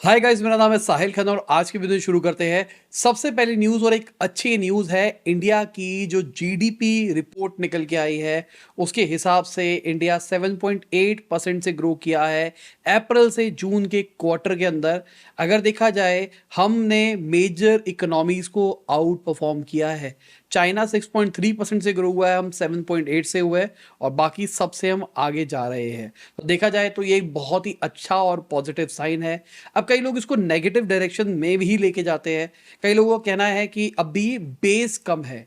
Hi guys, मेरा नाम है साहिल खान और आज की वीडियो शुरू करते हैं। सबसे पहली न्यूज़ और एक अच्छी न्यूज़ है। इंडिया की जो जीडीपी रिपोर्ट निकल के आई है उसके हिसाब से इंडिया 7.8% से ग्रो किया है अप्रैल से जून के क्वार्टर के अंदर। अगर देखा जाए हमने मेजर इकोनॉमीज को आउट परफॉर्म किया है। चाइना 6.3% से ग्रो हुआ है, हम 7.8 से हुए और बाकी सबसे हम आगे जा रहे हैं। तो देखा जाए तो ये एक बहुत ही अच्छा और पॉजिटिव साइन है। अब कई लोग इसको नेगेटिव डायरेक्शन में भी लेके जाते हैं। कई लोगों का कहना है कि अभी बेस कम है।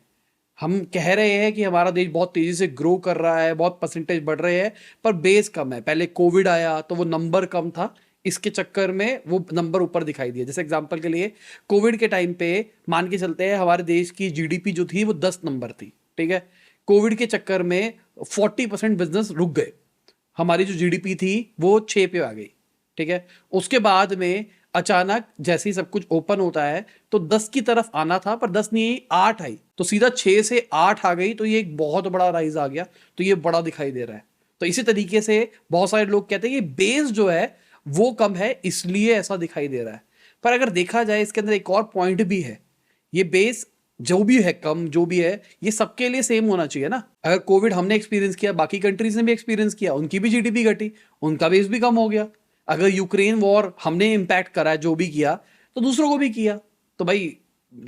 हम कह रहे हैं कि हमारा देश बहुत तेजी से ग्रो कर रहा है, बहुत परसेंटेज बढ़ रहे हैं, पर बेस कम है। पहले कोविड आया तो वो नंबर कम था, इसके चक्कर में वो नंबर ऊपर दिखाई दिया। जैसे एग्जांपल के लिए कोविड के टाइम पे मान के चलते हैं हमारे देश की जीडीपी जो थी वो 10 नंबर थी, ठीक है। कोविड के चक्कर में 40% बिजनेस रुक गए, हमारी जो जीडीपी थी वो 6 पे आ गई, ठीक है। उसके बाद में अचानक जैसे ही सब कुछ ओपन होता है तो 10 की तरफ आना था, पर 10 नहीं आई, 8 आई, तो सीधा 6 से 8 आ गई। तो ये एक बहुत बड़ा राइज आ गया, तो ये बड़ा दिखाई दे रहा है। तो इसी तरीके से बहुत सारे लोग कहते हैं कि बेस जो है वो कम है इसलिए ऐसा दिखाई दे रहा है। पर अगर देखा जाए इसके अंदर एक और पॉइंट भी है। ये बेस जो भी है, कम जो भी है, ये सबके लिए सेम होना चाहिए ना। अगर कोविड हमने एक्सपीरियंस किया, बाकी कंट्रीज ने भी एक्सपीरियंस किया, उनकी भी जीडीपी घटी, उनका बेस भी कम हो गया। अगर यूक्रेन वॉर हमने इंपैक्ट करा है, जो भी किया, तो दूसरों को भी किया। तो भाई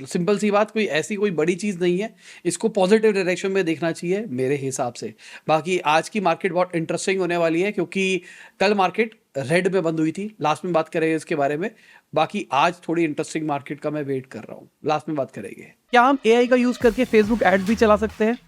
सिंपल सी बात, कोई ऐसी कोई बड़ी चीज नहीं है। इसको पॉजिटिव डायरेक्शन में देखना चाहिए मेरे हिसाब से। बाकी आज की मार्केट बहुत इंटरेस्टिंग होने वाली है क्योंकि कल मार्केट रेड में बंद हुई थी। लास्ट में बात करेंगे इसके बारे में। बाकी आज थोड़ी इंटरेस्टिंग मार्केट का मैं वेट कर रहा हूँ, लास्ट में बात करेंगे। क्या हम एआई का यूज करके फेसबुक एड्स भी चला सकते हैं?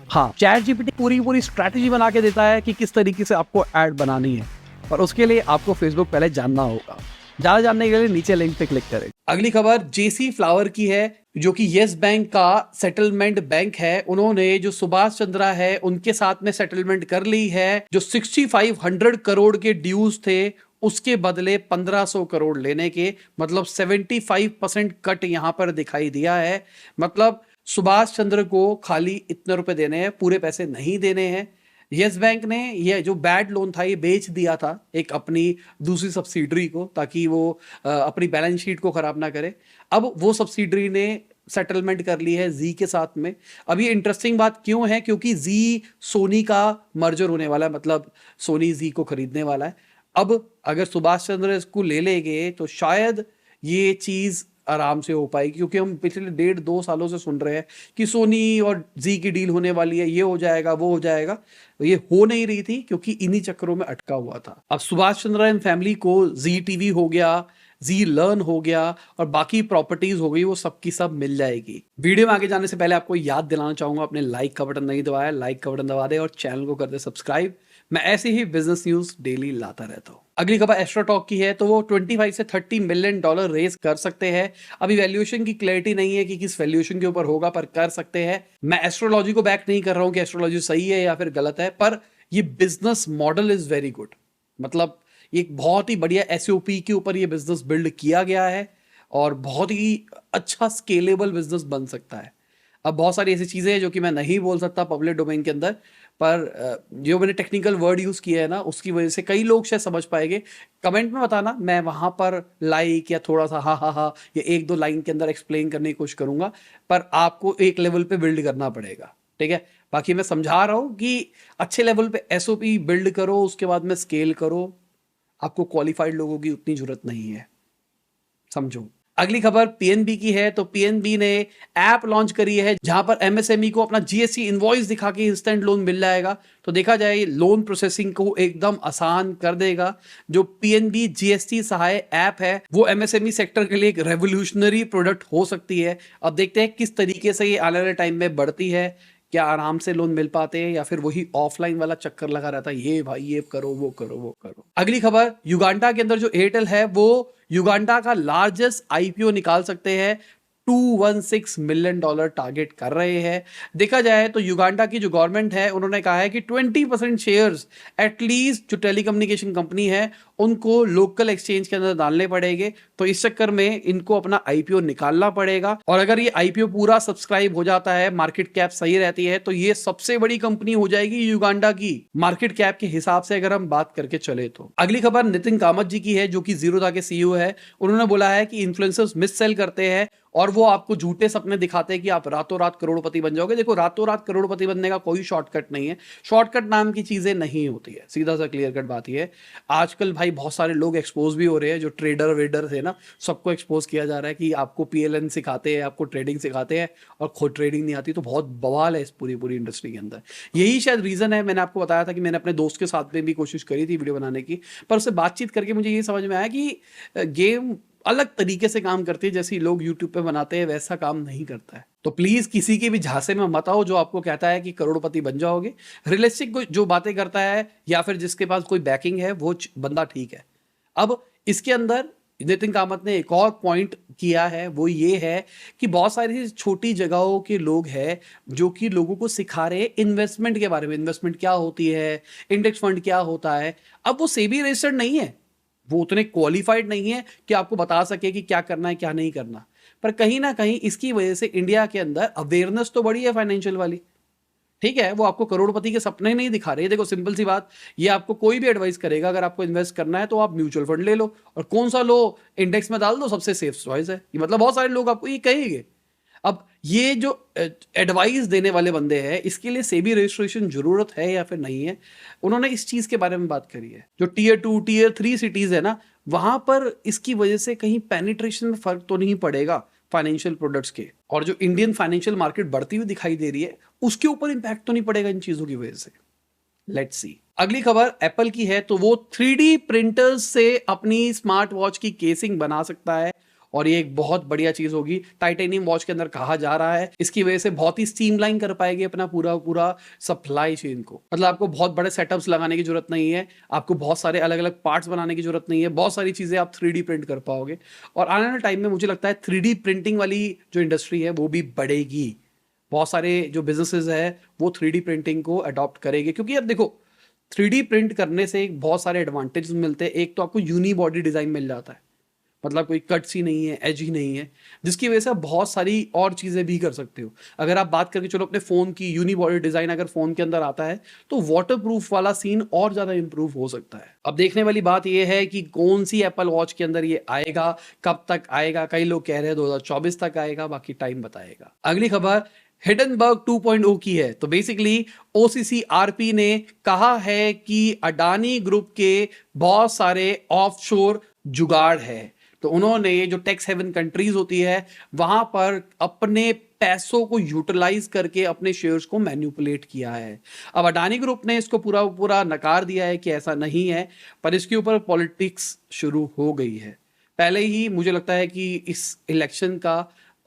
हाँ, चैट जीपीटी पूरी स्ट्रैटेजी बना के देता है कि किस तरीके से आपको ऐड बनानी है, पर उसके लिए आपको फेसबुक पहले जानना होगा। ज्यादा जानने के लिए नीचे लिंक पे क्लिक करें। अगली खबर जेसी फ्लावर की है, जो कि यस बैंक का सेटलमेंट बैंक है। उन्होंने जो सुभाष चंद्रा है उनके साथ में सेटलमेंट कर ली है। जो 6500 करोड़ के ड्यूज थे उसके बदले 1500 करोड़ लेने के, मतलब 75% कट यहां पर दिखाई दिया है। मतलब सुभाष चंद्र को खाली इतने रुपए देने हैं, पूरे पैसे नहीं देने हैं। यस बैंक ने ये जो बैड लोन था ये बेच दिया था एक अपनी दूसरी सब्सिडरी को, ताकि वो अपनी बैलेंस शीट को खराब ना करे। अब वो सब्सिडरी ने सेटलमेंट कर ली है जी के साथ में। अब ये इंटरेस्टिंग बात क्यों है, क्योंकि जी सोनी का मर्जर होने वाला है, मतलब सोनी जी को खरीदने वाला है। अब अगर सुभाष चंद्र इसको ले लेंगे तो शायद ये चीज आराम से हो पाएगी, क्योंकि हम पिछले 1.5-2 सालों से सुन रहे हैं कि सोनी और जी की डील होने वाली है, ये हो जाएगा वो हो जाएगा। तो ये हो नहीं रही थी क्योंकि इन्हीं चक्करों में अटका हुआ था। अब सुभाष चंद्र एंड फैमिली को जी टीवी हो गया, जी लर्न हो गया और बाकी प्रॉपर्टीज हो गई, वो सबकी सब मिल जाएगी। वीडियो में आगे जाने से पहले आपको याद दिलाना चाहूंगा, अपने लाइक का बटन नहीं दबाया, लाइक का बटन दबा दे और चैनल को कर दे सब्सक्राइब। मैं ऐसे ही बिजनेस न्यूज डेली लाता रहता हूँ। अगली खबर एस्ट्रोटॉक की है, तो वो 25 से 30 मिलियन डॉलर रेज कर सकते हैं। अभी वैल्यूएशन की क्लैरिटी नहीं है कि किस वैल्यूएशन के ऊपर होगा, पर कर सकते हैं। मैं एस्ट्रोलॉजी को बैक नहीं कर रहा हूं कि एस्ट्रोलॉजी सही है या फिर गलत है, पर ये business model is very good. मतलब एक बहुत ही बढ़िया एसओपी के ऊपर ये बिजनेस बिल्ड किया गया है और बहुत ही अच्छा स्केलेबल बिजनेस बन सकता है। अब बहुत सारी ऐसी चीजें हैं जो कि मैं नहीं बोल सकता पब्लिक डोमेन के अंदर, पर जो मैंने टेक्निकल वर्ड यूज किया है ना, उसकी वजह से कई लोग शायद समझ पाएंगे। कमेंट में बताना, मैं वहां पर लाइक या थोड़ा सा हाँ हाँ हाँ या 1-2 लाइन के अंदर एक्सप्लेन करने की कोशिश करूंगा, पर आपको एक लेवल पे बिल्ड करना पड़ेगा, ठीक है। बाकी मैं समझा रहा हूं कि अच्छे लेवल पे एसओपी बिल्ड करो, उसके बाद में स्केल करो। आपको क्वालिफाइड लोगों की उतनी जरूरत नहीं है, समझो। अगली खबर पीएनबी की है, तो पीएनबी ने ऐप लॉन्च करी है जहां पर एमएसएमई को अपना जीएसटी इनवॉइस दिखा के इंस्टेंट लोन मिल जाएगा। तो देखा जाए लोन प्रोसेसिंग को एकदम आसान कर देगा। जो पीएनबी जीएसटी सहाय ऐप है वो एमएसएमई सेक्टर के लिए एक रेवोल्यूशनरी प्रोडक्ट हो सकती है। अब देखते हैं किस तरीके से ये आने वाले टाइम में बढ़ती है। क्या आराम से लोन मिल पाते हैं या फिर वही ऑफलाइन वाला चक्कर लगा रहता है, ये भाई ये करो वो करो वो करो। अगली खबर, युगांडा के अंदर जो एयरटेल है वो युगांडा का लार्जेस्ट आईपीओ निकाल सकते हैं। $216 मिलियन टारगेट कर रहे हैं। देखा जाए तो युगांडा की जो गवर्नमेंट है उन्होंने कहा है कि 20% शेयर्स एटलीस्ट जो टेलीकम्युनिकेशन कंपनी है उनको लोकल एक्सचेंज के अंदर डालने पड़ेंगे। तो इस चक्कर में इनको अपना आईपीओ निकालना पड़ेगा, और अगर ये आईपीओ पूरा सब्सक्राइब हो जाता है, मार्केट कैप सही रहती है, तो ये सबसे बड़ी कंपनी हो जाएगी युगांडा की मार्केट कैप के हिसाब से, अगर हम बात करके चले तो। अगली खबर नितिन कामत जी की है, जो कि जीरोधा के सीईओ है। उन्होंने बोला है कि इन्फ्लुएंसर्स मिस सेल करते हैं और वो आपको झूठे सपने दिखाते हैं कि आप रातों रात करोड़पति बन जाओगे। देखो, रातों रात करोड़पति बनने का कोई शॉर्टकट नहीं है, शॉर्टकट नाम की चीजें नहीं होती है। सीधा सा क्लियर कट बात ये है। आजकल भाई बहुत सारे लोग एक्सपोज भी हो रहे हैं, जो ट्रेडर वेडर थे ना, सबको एक्सपोज किया जा रहा है कि आपको पीएलएन सिखाते हैं, आपको ट्रेडिंग सिखाते हैं, और खुद ट्रेडिंग नहीं आती। तो बहुत बवाल है इस पूरी इंडस्ट्री के अंदर। यही शायद रीजन है। मैंने आपको बताया था कि मैंने अपने दोस्त के साथ में भी कोशिश करी थी वीडियो बनाने की, पर उससे बातचीत करके मुझे ये समझ में आया कि गेम अलग तरीके से काम करती है। जैसे लोग यूट्यूब पे बनाते हैं वैसा काम नहीं करता है। तो प्लीज किसी के भी झांसे में मत आओ जो आपको कहता है कि करोड़पति बन जाओगे। रियलिस्टिक जो बातें करता है या फिर जिसके पास कोई बैकिंग है वो बंदा ठीक है। अब इसके अंदर नितिन कामत ने एक और पॉइंट किया है, वो ये है कि बहुत सारी छोटी जगहों के लोग हैं जो कि लोगों को सिखा रहे हैं इन्वेस्टमेंट के बारे में। इन्वेस्टमेंट क्या होती है, इंडेक्स फंड क्या होता है। अब वो सेबी रजिस्टर्ड नहीं है, वो उतने क्वालिफाइड नहीं है कि आपको बता सके कि क्या करना है क्या नहीं करना। पर कहीं ना कहीं इसकी वजह से इंडिया के अंदर अवेयरनेस तो बढ़ी है फाइनेंशियल वाली। ठीक है, वो आपको करोड़पति के सपने नहीं दिखा रहे। देखो सिंपल सी बात, ये आपको कोई भी एडवाइस करेगा, अगर आपको इन्वेस्ट करना है तो आप म्यूचुअल फंड ले लो, और कौन सा लो, इंडेक्स में डाल दो, सबसे सेफ चॉइस है। ये मतलब बहुत सारे लोग आपको ये कहेंगे। अब ये जो एडवाइस देने वाले बंदे हैं, इसके लिए सेबी रजिस्ट्रेशन जरूरत है या फिर नहीं है, उन्होंने इस चीज के बारे में बात करी है। जो टीयर 2 टीयर 3 सिटीज है ना, वहां पर इसकी वजह से कहीं पेनिट्रेशन में फर्क तो नहीं पड़ेगा फाइनेंशियल प्रोडक्ट्स के, और जो इंडियन फाइनेंशियल मार्केट बढ़ती हुई दिखाई दे रही है उसके ऊपर इंपैक्ट तो नहीं पड़ेगा इन चीजों की वजह से। Let's see. अगली खबर एप्पल की है। तो वो 3D प्रिंटर्स से अपनी स्मार्ट वॉच की केसिंग बना सकता है, और ये एक बहुत बढ़िया चीज होगी। टाइटेनियम वॉच के अंदर कहा जा रहा है इसकी वजह से बहुत ही स्ट्रीमलाइन कर पाएगी अपना पूरा सप्लाई चेन को। मतलब आपको बहुत बड़े सेटअप्स लगाने की जरूरत नहीं है, आपको बहुत सारे अलग अलग पार्ट्स बनाने की जरूरत नहीं है, बहुत सारी चीजें आप 3D प्रिंट कर पाओगे। और आने वाले टाइम में मुझे लगता है 3D प्रिंटिंग वाली जो इंडस्ट्री है वो भी बढ़ेगी। बहुत सारे जो बिजनेसेस है वो 3D प्रिंटिंग को अडॉप्ट करेंगे, क्योंकि अब देखो 3D प्रिंट करने से बहुत सारे एडवांटेज मिलते हैं। एक तो आपको यूनी बॉडी डिजाइन मिल जाता है, मतलब कोई कट्स ही नहीं है, एज ही नहीं है, जिसकी वजह से आप बहुत सारी और चीजें भी कर सकते हो। अगर आप बात करके चलो अपने फोन की, यूनी बॉडी डिजाइन अगर फोन के अंदर आता है तो वाटर प्रूफ वाला सीन और ज्यादा इंप्रूव हो सकता है। अब देखने वाली बात यह है कि कौन सी एप्पल वॉच के अंदर ये आएगा, कब तक आएगा। कई लोग कह रहे हैं 2024 तक आएगा, बाकी टाइम बताएगा। अगली खबर हिडनबर्ग 2.0 की है। तो बेसिकली OCCRP ने कहा है कि अडानी ग्रुप के बहुत सारे ऑफशोर जुगाड़ है। तो उन्होंने ये जो टैक्स हेवन कंट्रीज होती है वहां पर अपने पैसों को यूटिलाइज करके अपने शेयर्स को मैनिपुलेट किया है। अब अडानी ग्रुप ने इसको पूरा नकार दिया है कि ऐसा नहीं है, पर इसके ऊपर पॉलिटिक्स शुरू हो गई है। पहले ही मुझे लगता है कि इस इलेक्शन का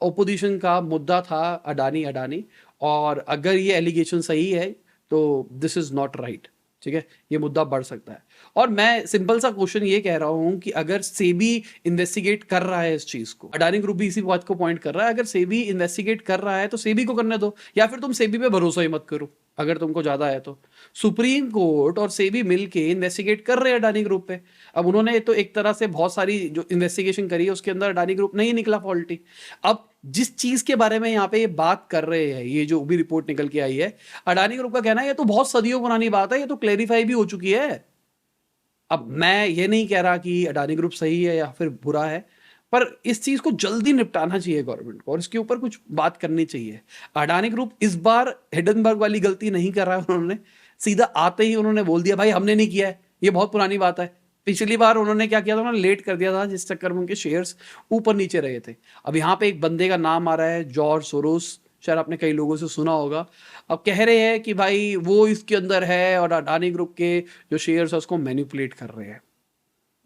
ओपोजिशन का मुद्दा था अडानी, और अगर ये एलिगेशन सही है तो दिस इज नॉट राइट। ठीक है, ये मुद्दा बढ़ सकता है। और मैं सिंपल सा क्वेश्चन ये कह रहा हूं कि अगर सेबी इन्वेस्टिगेट कर रहा है इस चीज को, अडानी ग्रुप भी इसी बात को पॉइंट कर रहा है, अगर सेबी इन्वेस्टिगेट कर रहा है तो सेबी को करने दो, या फिर तुम सेबी पे भरोसा ही मत करो अगर तुमको ज्यादा है तो। सुप्रीम कोर्ट और सेबी मिलके इन्वेस्टिगेट कर रहे हैं अडानी ग्रुप पे। अब उन्होंने तो एक तरह से बहुत सारी जो इन्वेस्टिगेशन करी है उसके अंदर अडानी ग्रुप नहीं निकला फॉल्टी। अब जिस चीज के बारे में यहाँ पे ये बात कर रहे हैं, ये जो भी रिपोर्ट निकल के आई है, अडानी ग्रुप का कहना है ये तो बहुत सदियों पुरानी बात है, ये तो क्लेरिफाई भी हो चुकी है। अब मैं ये नहीं कह रहा कि अडानी ग्रुप सही है या फिर बुरा है, पर इस चीज को जल्दी निपटाना चाहिए गवर्नमेंट को, और इसके ऊपर कुछ बात करनी चाहिए। अडानी ग्रुप इस बार हिडनबर्ग वाली गलती नहीं कर रहा है। उन्होंने सीधा आते ही उन्होंने बोल दिया भाई हमने नहीं किया है, ये बहुत पुरानी बात है। पिछली बार उन्होंने क्या किया था, उन्होंने लेट कर दिया था, जिस चक्कर में उनके शेयर्स ऊपर नीचे रहे थे। अब यहाँ पे एक बंदे का नाम आ रहा है, जॉर्ज सोरोस, शायद आपने कई लोगों से सुना होगा। अब कह रहे हैं कि भाई वो इसके अंदर है और अडानी ग्रुप के जो शेयर्स है उसको मैनिपुलेट कर रहे हैं।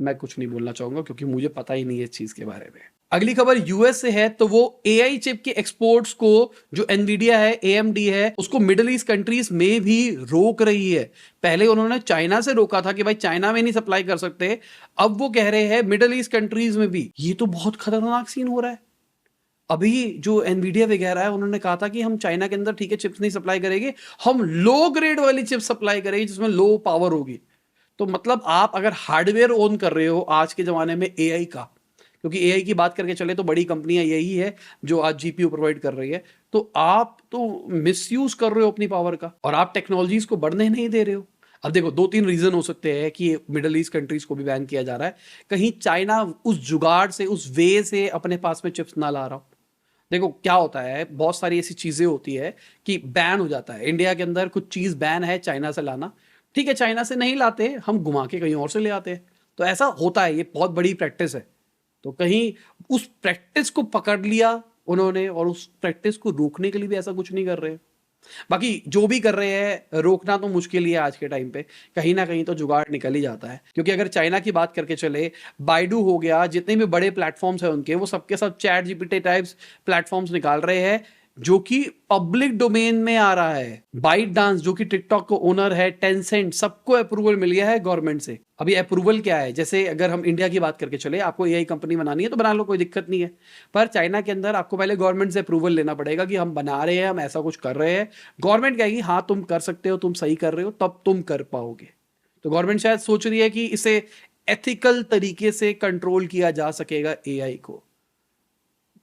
मैं कुछ नहीं बोलना चाहूंगा क्योंकि मुझे पता ही नहीं है इस चीज के बारे में। अगली खबर यूएस से है। तो वो AI चिप के एक्सपोर्ट्स को, जो एनवीडिया है, AMD है, उसको मिडिल ईस्ट कंट्रीज में भी रोक रही है। पहले उन्होंने चाइना से रोका था कि भाई चाइना में नहीं सप्लाई कर सकते, अब वो कह रहे हैं मिडिल ईस्ट कंट्रीज में भी। ये तो बहुत खतरनाक सीन हो रहा है। अभी जो एनवीडिया वगैरह है उन्होंने कहा था कि हम चाइना के अंदर ठीक है चिप्स नहीं सप्लाई करेंगे, हम लो ग्रेड वाली चिप्स सप्लाई करेंगे जिसमें लो पावर होगी। तो मतलब आप अगर हार्डवेयर ओन कर रहे हो आज के ज़माने में एआई का, क्योंकि एआई की बात करके चले तो बड़ी कंपनियां यही है जो आज जीपीयू प्रोवाइड कर रही है, तो आप तो मिसयूज कर रहे हो अपनी पावर का और आप टेक्नोलॉजीज को बढ़ने नहीं दे रहे हो। अब देखो 2-3 रीजन हो सकते हैं कि मिडल ईस्ट कंट्रीज को भी बैन किया जा रहा है, कहीं चाइना उस जुगाड़ से, उस वे से अपने पास में चिप्स ना ला रहा हो। देखो क्या होता है, बहुत सारी ऐसी चीजें होती है कि बैन हो जाता है। इंडिया के अंदर कुछ चीज बैन है चाइना से लाना, ठीक है, चाइना से नहीं लाते, हम घुमा के कहीं और से ले आते हैं। तो ऐसा होता है, ये बहुत बड़ी प्रैक्टिस है। तो कहीं उस प्रैक्टिस को पकड़ लिया उन्होंने और उस प्रैक्टिस को रोकने के लिए भी ऐसा कुछ नहीं कर रहे। बाकी जो भी कर रहे हैं रोकना तो मुश्किल ही है आज के टाइम पे, कहीं ना कहीं तो जुगाड़ निकल ही जाता है। क्योंकि अगर चाइना की बात करके चले, बाइडू हो गया, जितने भी बड़े प्लेटफॉर्म्स हैं उनके, वो सबके सब चैट जीपीटी टाइप्स प्लेटफॉर्म्स निकाल रहे हैं जो कि पब्लिक डोमेन में आ रहा है। बाइट डांस जो कि टिकटॉक को ओनर है, टेंसेंट, सबको अप्रूवल मिल गया है गवर्नमेंट से। अभी अप्रूवल क्या है, जैसे अगर हम इंडिया की बात करके चले, आपको एआई कंपनी बनानी है तो बना लो, कोई दिक्कत नहीं है। पर चाइना के अंदर आपको पहले गवर्नमेंट से अप्रूवल लेना पड़ेगा कि हम बना रहे हैं, हम ऐसा कुछ कर रहे हैं। गवर्नमेंट कहेगी हाँ तुम कर सकते हो, तुम सही कर रहे हो, तब तुम कर पाओगे। तो गवर्नमेंट शायद सोच रही है कि इसे एथिकल तरीके से कंट्रोल किया जा सकेगा एआई को,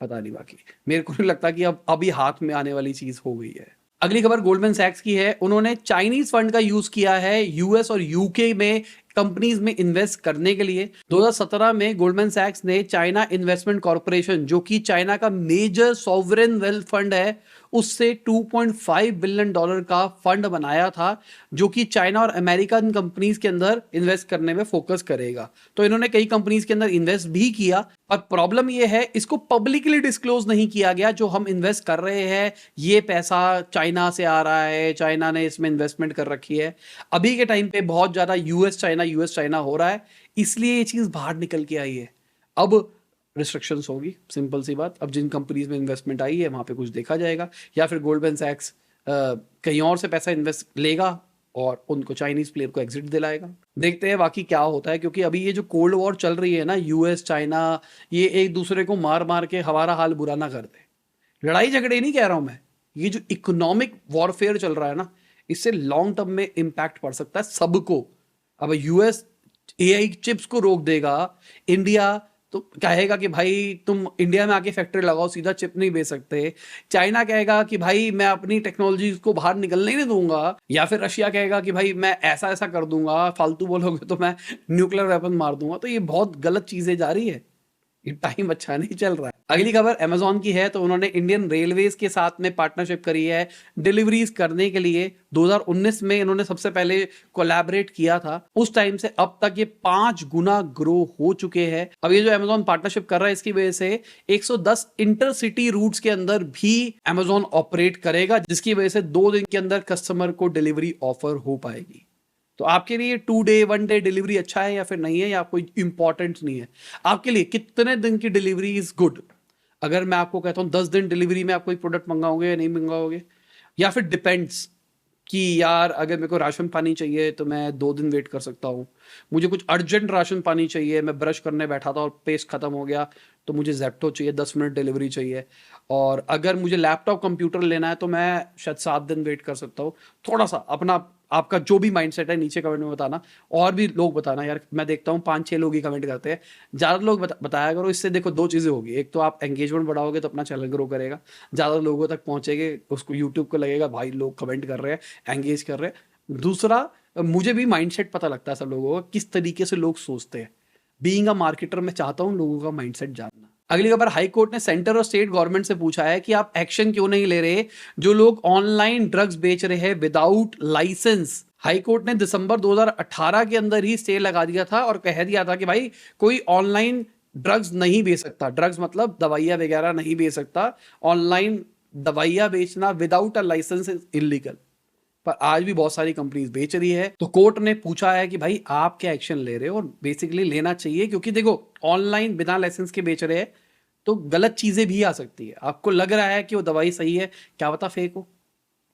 पता नहीं। बाकी मेरे को नहीं लगता कि अब अभी हाथ में आने वाली चीज हो गई है। अगली खबर गोल्डमैन सैक्स की है। उन्होंने चाइनीज फंड का यूज किया है यूएस और यूके में कंपनीज में इन्वेस्ट करने के लिए। 2017 में गोल्डमैन सैक्स ने चाइना इन्वेस्टमेंट कॉर्पोरेशन, जो कि चाइना का मेजर सॉवरेन वेल्थ फंड है, उससे $2.5 बिलियन का फंड बनाया था जो कि चाइना और अमेरिकन कंपनीज के अंदर इन्वेस्ट करने में फोकस करेगा। तो इन्होंने कई कंपनीज के अंदर इन्वेस्ट भी किया, पर प्रॉब्लम यह है इसको पब्लिकली डिस्क्लोज नहीं किया गया। जो हम इन्वेस्ट कर रहे हैं ये पैसा चाइना से आ रहा है, चाइना ने इसमें इन्वेस्टमेंट कर रखी है। अभी के टाइम पे बहुत ज्यादा यूएस चाइना हो रहा है, इसलिए ये चीज बाहर निकल के आई है। अब रिस्ट्रिक्शंस होगी, सिंपल सी बात। अब जिन कंपनीज में इन्वेस्टमेंट आई है वहां पे कुछ देखा जाएगा, या फिर गोल्डमैन सैक्स कहीं और से पैसा इन्वेस्ट लेगा और उनको चाइनीज प्लेयर को एग्जिट दिलाएगा। देखते हैं बाकी क्या होता है, क्योंकि अभी ये जो कोल्ड वॉर चल रही है ना, यूएस चाइना, ये एक दूसरे को मार मार के हमारा हाल बुरा ना कर दे। लड़ाई झगड़े नहीं कह रहा हूं मैं, ये जो इकोनॉमिक वॉरफेयर चल रहा है ना, इससे लॉन्ग टर्म में इंपैक्ट पड़ सकता है सबको। अब यूएस एआई चिप्स को रोक देगा, इंडिया तो कहेगा कि भाई तुम इंडिया में आके फैक्ट्री लगाओ, सीधा चिप नहीं बेच सकते। चाइना कहेगा कि भाई मैं अपनी टेक्नोलॉजी को बाहर निकलने नहीं दूंगा, या फिर रशिया कहेगा कि भाई मैं ऐसा ऐसा कर दूंगा, फालतू बोलोगे तो मैं न्यूक्लियर वेपन मार दूंगा। तो ये बहुत गलत चीजें जा रही है, ये टाइम अच्छा नहीं चल रहा है। अगली खबर अमेजॉन की है। तो उन्होंने इंडियन रेलवेज के साथ में पार्टनरशिप करी है डिलीवरीज करने के लिए। 2019 में इन्होंने सबसे पहले कोलैबोरेट किया था। उस टाइम से अब तक ये 5 गुना ग्रो हो चुके हैं। अब ये जो अमेजॉन पार्टनरशिप कर रहा है, इसकी वजह से 110 इंटरसिटी रूट्स के अंदर भी अमेजॉन ऑपरेट करेगा, जिसकी वजह से 2 दिन के अंदर कस्टमर को डिलीवरी ऑफर हो पाएगी। तो आपके लिए 2 डे 1 डे डिलीवरी अच्छा है या फिर नहीं है, या कोई इंपॉर्टेंट नहीं है? आपके लिए कितने दिन की डिलीवरी इज गुड? अगर मैं आपको कहता हूं 10 दिन डिलीवरी में आप कोई प्रोडक्ट मंगाओगे या नहीं मंगाओगे? या फिर डिपेंड्स कि यार अगर मेरे को राशन पानी चाहिए तो मैं 2 दिन वेट कर सकता हूँ, मुझे कुछ अर्जेंट राशन पानी चाहिए, मैं ब्रश करने बैठा था और पेस्ट खत्म हो गया तो मुझे जेप्टो चाहिए, 10 मिनट डिलीवरी चाहिए। और अगर मुझे लैपटॉप कंप्यूटर लेना है तो मैं शायद 7 दिन वेट कर सकता हूँ। थोड़ा सा अपना आपका जो भी माइंडसेट है नीचे कमेंट में बताना, और भी लोग बताना यार। मैं देखता हूँ 5-6 लोग ही कमेंट करते हैं, ज़्यादा लोग बताया करो। इससे देखो 2 चीज़ें होगी, एक तो आप एंगेजमेंट बढ़ाओगे तो अपना चैनल ग्रो करेगा, ज़्यादा लोगों तक पहुँचेंगे, उसको यूट्यूब को लगेगा भाई लोग कमेंट कर रहे हैं, एंगेज कर रहे हैं। दूसरा, मुझे भी माइंडसेट पता लगता है सब लोगों का, किस तरीके से लोग सोचते हैं। बीइंग अ मार्केटर मैं चाहता हूँ लोगों का माइंडसेट जानना। अगली खबर, हाई कोर्ट ने सेंटर और स्टेट गवर्नमेंट से पूछा है कि आप एक्शन क्यों नहीं ले रहे जो लोग ऑनलाइन ड्रग्स बेच रहे हैं विदाउट लाइसेंस। हाई कोर्ट ने दिसंबर 2018 के अंदर ही स्टे लगा दिया था और कह दिया था कि भाई कोई ऑनलाइन ड्रग्स नहीं बेच सकता। ड्रग्स मतलब दवाइयां वगैरह नहीं बेच सकता, ऑनलाइन दवाइयां बेचना without a license is illegal. पर आज भी बहुत सारी कंपनीज बेच रही है। तो कोर्ट ने पूछा है कि भाई आप क्या एक्शन ले रहे हो, और बेसिकली लेना चाहिए, क्योंकि देखो ऑनलाइन बिना लाइसेंस के बेच रहे हैं तो गलत चीजें भी आ सकती है। आपको लग रहा है कि वो दवाई सही है, क्या पता फेक हो,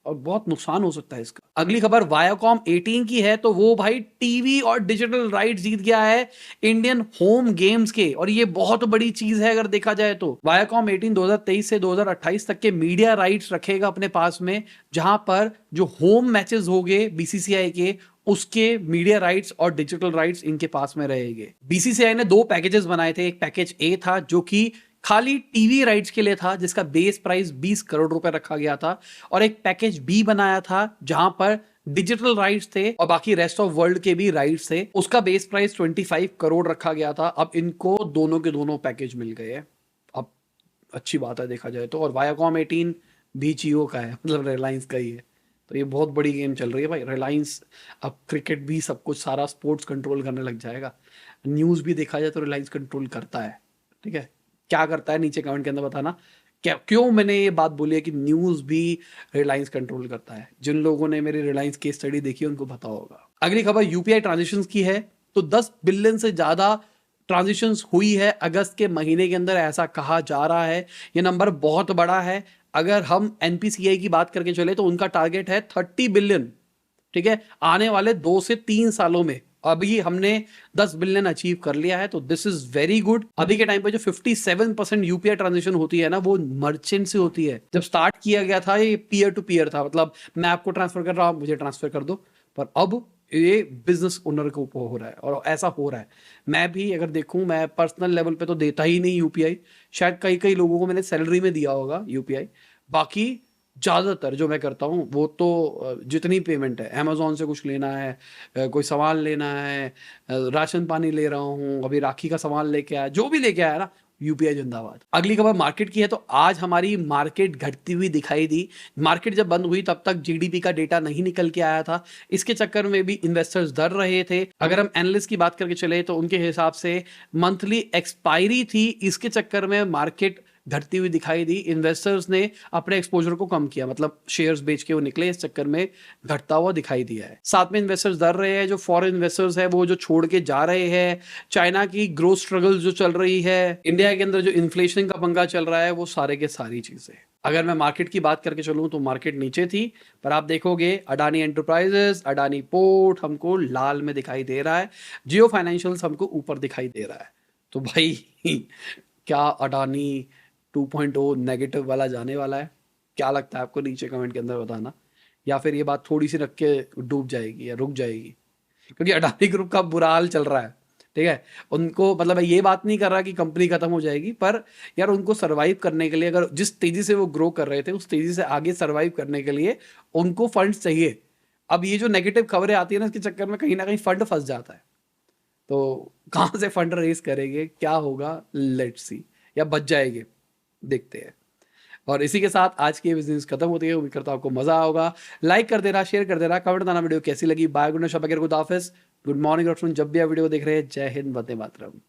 और बहुत नुकसान हो सकता है इसका। अगली खबर वायाकॉम 18 की है। तो वो भाई टीवी और डिजिटल राइट जीत गया है इंडियन होम गेम्स के, और ये बहुत बड़ी चीज है अगर देखा जाए तो। वायाकॉम 18 2023 से 2028 तक के मीडिया राइट्स रखेगा अपने पास में, जहां पर जो होम मैचेस होंगे बीसीसीआई के उसके मीडिया राइट्स और डिजिटल राइट्स इनके पास में रहेंगे। बीसीसीआई ने 2 पैकेजेस बनाए थे। एक पैकेज ए था जो कि खाली टीवी राइट्स के लिए था, जिसका बेस प्राइस 20 करोड़ रुपए रखा गया था, और एक पैकेज बी बनाया था जहां पर डिजिटल राइट्स थे और बाकी रेस्ट ऑफ वर्ल्ड के भी राइट्स थे। उसका बेस प्राइस 25 करोड़ रखा गया था। अब इनको दोनों के दोनों पैकेज मिल गए हैं। अब अच्छी बात है देखा जाए तो। और वायाकॉम 18 भी जियो का है, मतलब रिलायंस का ही है। तो ये बहुत बड़ी गेम चल रही है भाई। रिलायंस अब क्रिकेट भी सब कुछ सारा स्पोर्ट्स कंट्रोल करने लग जाएगा। न्यूज़ भी देखा जाए तो रिलायंस कंट्रोल करता है। ठीक है, क्या करता है नीचे कमेंट के अंदर बताना। क्या क्यों मैंने ये बात बोली है कि न्यूज़ भी रिलायंस कंट्रोल करता है। जिन लोगों ने मेरी रिलायंस केस स्टडी देखी है उनको पता होगा। अगली खबर यूपीआई ट्रांजेक्शंस की है। तो 10 बिलियन से ज़्यादा ट्रांजेक्शंस हुई है अगस्त के महीने के अंदर, ऐसा कहा जा रहा है। ये नंबर बहुत बड़ा है। अगर हम एनपीसीआई की बात करके चले तो उनका टारगेट है 30 बिलियन। ठीक है, आने वाले 2 से 3 सालों में। अभी हमने 10 बिलियन अचीव कर लिया है, तो दिस इज वेरी गुड। अभी के टाइम पे जो 57% यूपीआई ट्रांजेक्शन होती है ना, वो मर्चेंट से होती है। जब स्टार्ट किया गया था ये पीयर टू पीयर था, मतलब मैं आपको ट्रांसफर कर रहा हूं, मुझे ट्रांसफर कर दो। पर अब ये बिजनेस ओनर के ऊपर हो रहा है और ऐसा हो रहा है। मैं भी अगर देखूं, मैं पर्सनल लेवल पे तो देता ही नहीं यूपीआई। शायद कई कई लोगों को मैंने सैलरी में दिया होगा यूपीआई। बाकी ज़्यादातर जो मैं करता हूँ वो तो जितनी पेमेंट है, अमेजोन से कुछ लेना है, कोई सामान लेना है, राशन पानी ले रहा हूँ, अभी राखी का सामान लेके आया, जो भी लेके आया ना, यूपीआई जिंदाबाद। अगली खबर मार्केट की है। तो आज हमारी मार्केट घटती हुई दिखाई दी। मार्केट जब बंद हुई तब तक जीडीपी का डेटा नहीं निकल के आया था। इसके चक्कर में भी इन्वेस्टर्स डर रहे थे। अगर हम एनालिस्ट की बात करके चले तो उनके हिसाब से मंथली एक्सपायरी थी, इसके चक्कर में मार्केट घटती हुई दिखाई दी। इन्वेस्टर्स ने अपने एक्सपोजर को कम किया, मतलब शेयर्स बेच के वो निकले, इस चक्कर में घटता हुआ दिखाई दिया है। साथ में इन्वेस्टर्स डर रहे हैं, जो फॉरेन इन्वेस्टर्स है वो जो छोड़ के जा रहे हैं। चाइना की ग्रोथ स्ट्रगल जो चल रही है, इंडिया के अंदर जो इन्फ्लेशन का पंगा चल रहा है, वो सारे के सारी चीजें। अगर मैं मार्केट की बात करके चलूं तो मार्केट नीचे थी, पर आप देखोगे अडानी एंटरप्राइजेस, अडानी पोर्ट हमको लाल में दिखाई दे रहा है, जियो फाइनेंशियल्स हमको ऊपर दिखाई दे रहा है। तो भाई क्या अडानी 2.0 नेगेटिव वाला जाने वाला है? क्या लगता है आपको? नीचे कमेंट के अंदर बताना। या फिर ये बात थोड़ी सी रख के डूब जाएगी या रुक जाएगी? क्योंकि अडानी ग्रुप का बुरा हाल चल रहा है। ठीक है, उनको मतलब मैं ये बात नहीं कर रहा कि कंपनी खत्म हो जाएगी, पर यार उनको सरवाइव करने के लिए, अगर जिस तेजी से वो ग्रो कर रहे थे उस तेजी से आगे सरवाइव करने के लिए उनको फंड्स चाहिए। अब ये जो नेगेटिव खबरें आती है ना, इसके चक्कर में कहीं ना कहीं फंड फंस जाता है। तो कहाँ से फंड रेज करेंगे, क्या होगा, लेट्स सी, या बच जाएंगे, देखते हैं। और इसी के साथ आज की बिजनेस खत्म होती है। उम्मीद करता हूं आपको मजा होगा। लाइक कर देना, शेयर कर देना, कमेंट देना वीडियो कैसी लगी। बाय, गुड नाइट, शब, good office, good morning, afternoon, जब भी आप वीडियो देख रहे हैं। जय हिंद, वंदे मातरम।